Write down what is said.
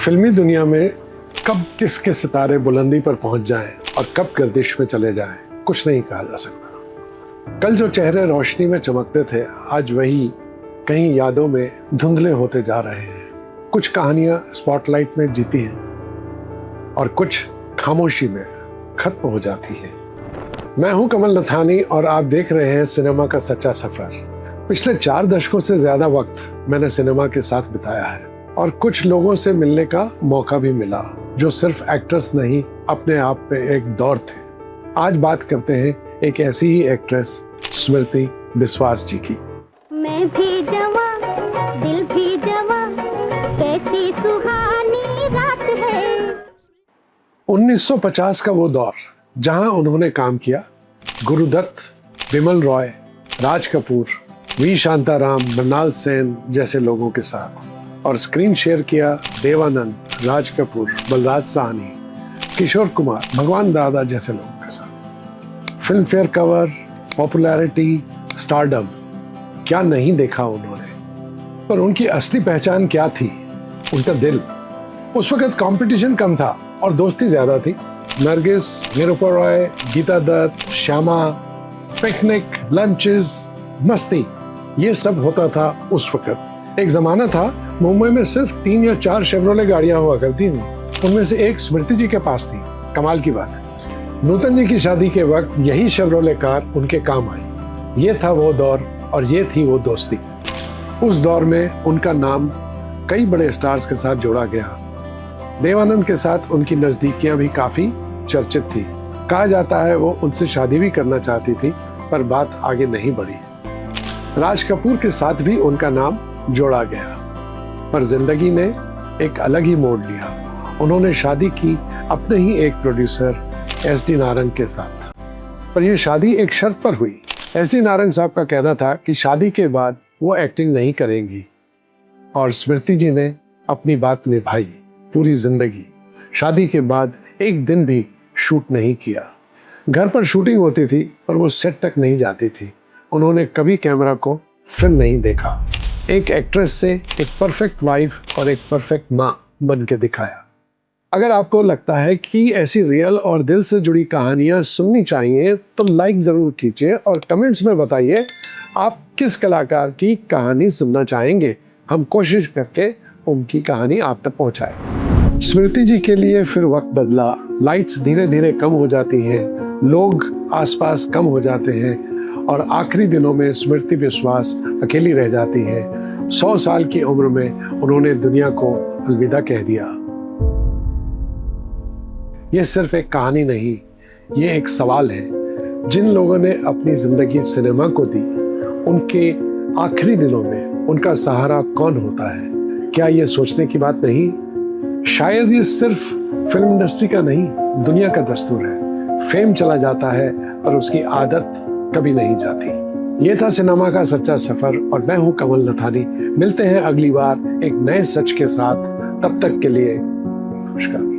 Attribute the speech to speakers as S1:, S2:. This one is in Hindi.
S1: फिल्मी दुनिया में कब किसके सितारे बुलंदी पर पहुंच जाएं और कब गर्दिश में चले जाएं, कुछ नहीं कहा जा सकता। कल जो चेहरे रोशनी में चमकते थे, आज वही कहीं यादों में धुंधले होते जा रहे हैं। कुछ कहानियां स्पॉटलाइट में जीती हैं और कुछ खामोशी में खत्म हो जाती हैं। मैं हूं कमल नथानी और आप देख रहे हैं सिनेमा का सच्चा सफर। पिछले 4 दशकों से ज्यादा वक्त मैंने सिनेमा के साथ बिताया है और कुछ लोगों से मिलने का मौका भी मिला जो सिर्फ एक्ट्रेस नहीं, अपने आप में एक दौर थे। आज बात करते हैं एक ऐसी ही एक्ट्रेस स्मृति बिस्वास जी की।
S2: मैं भी जवां, दिल भी जवां, कैसी सुहानी रात है।
S1: 1950 का वो दौर जहां उन्होंने काम किया गुरुदत्त, बिमल रॉय, राज कपूर, वी शांताराम, मृणाल सेन जैसे लोगों के साथ, और स्क्रीन शेयर किया देवानंद, राज कपूर, बलराज साहनी, किशोर कुमार, भगवान दादा जैसे लोगों के साथ। Film fair cover, popularity, stardom, क्या नहीं देखा उन्होंने। पर उनकी असली पहचान क्या थी? उनका दिल। उस वक्त कंपटीशन कम था और दोस्ती ज्यादा थी। नरगिस, निरूपा रॉय, गीता दत्त, श्यामा, पिकनिक, लंचेस, मस्ती, ये सब होता था उस वक्त। एक जमाना था मुंबई में सिर्फ 3 या 4 शेवरोले गाड़ियां हुआ करती थी। उनमें से एक स्मृति जी के पास थी। कमाल की बात है, नूतन जी की शादी के वक्त यही शेवरोले कार उनके काम आई। ये था वो दौर और ये थी वो दोस्ती। उस दौर में उनका नाम कई बड़े स्टार्स के साथ जोड़ा गया। देवानंद के साथ उनकी नजदीकियां भी काफी चर्चित थी। कहा जाता है वो उनसे शादी भी करना चाहती थी, पर बात आगे नहीं बढ़ी। राज कपूर के साथ भी उनका नाम जोड़ा गया, पर जिंदगी ने एक अलग ही मोड़ लिया। उन्होंने शादी की अपने ही एक प्रोड्यूसर एस.डी. नारंग के साथ, पर यह शादी एक शर्त पर हुई। एस.डी. नारंग साहब का कहना था कि शादी के बाद वो एक्टिंग नहीं करेंगी, और स्मृति जी ने अपनी बात निभाई। पूरी जिंदगी शादी के बाद एक दिन भी शूट नहीं किया। घर पर शूटिंग होती थी पर वो सेट तक नहीं जाती थी। उन्होंने कभी कैमरा को फिल्म नहीं देखा। एक एक्ट्रेस से एक परफेक्ट वाइफ और एक परफेक्ट माँ बन के दिखाया। अगर आपको लगता है कि ऐसी रियल और दिल से जुड़ी कहानियां सुननी चाहिए तो लाइक जरूर कीजिए और कमेंट्स में बताइए आप किस कलाकार की कहानी सुनना चाहेंगे। हम कोशिश करके उनकी कहानी आप तक पहुंचाएं। स्मृति जी के लिए फिर वक्त बदला। लाइट्स धीरे धीरे कम हो जाती हैं, लोग आसपास कम हो जाते हैं और आखिरी दिनों में स्मृति बिस्वास अकेली रह जाती है। 100 साल की उम्र में उन्होंने दुनिया को अलविदा कह दिया। ये सिर्फ एक कहानी नहीं, ये एक सवाल है। जिन लोगों ने अपनी जिंदगी सिनेमा को दी, उनके आखिरी दिनों में उनका सहारा कौन होता है? क्या ये सोचने की बात नहीं? शायद ये सिर्फ फिल्म इंडस्ट्री का नहीं, दुनिया का दस्तूर है। फेम चला जाता है पर उसकी आदत कभी नहीं जाती। ये था सिनेमा का सच्चा सफर और मैं हूं कमल नथानी। मिलते हैं अगली बार एक नए सच के साथ। तब तक के लिए नमस्कार।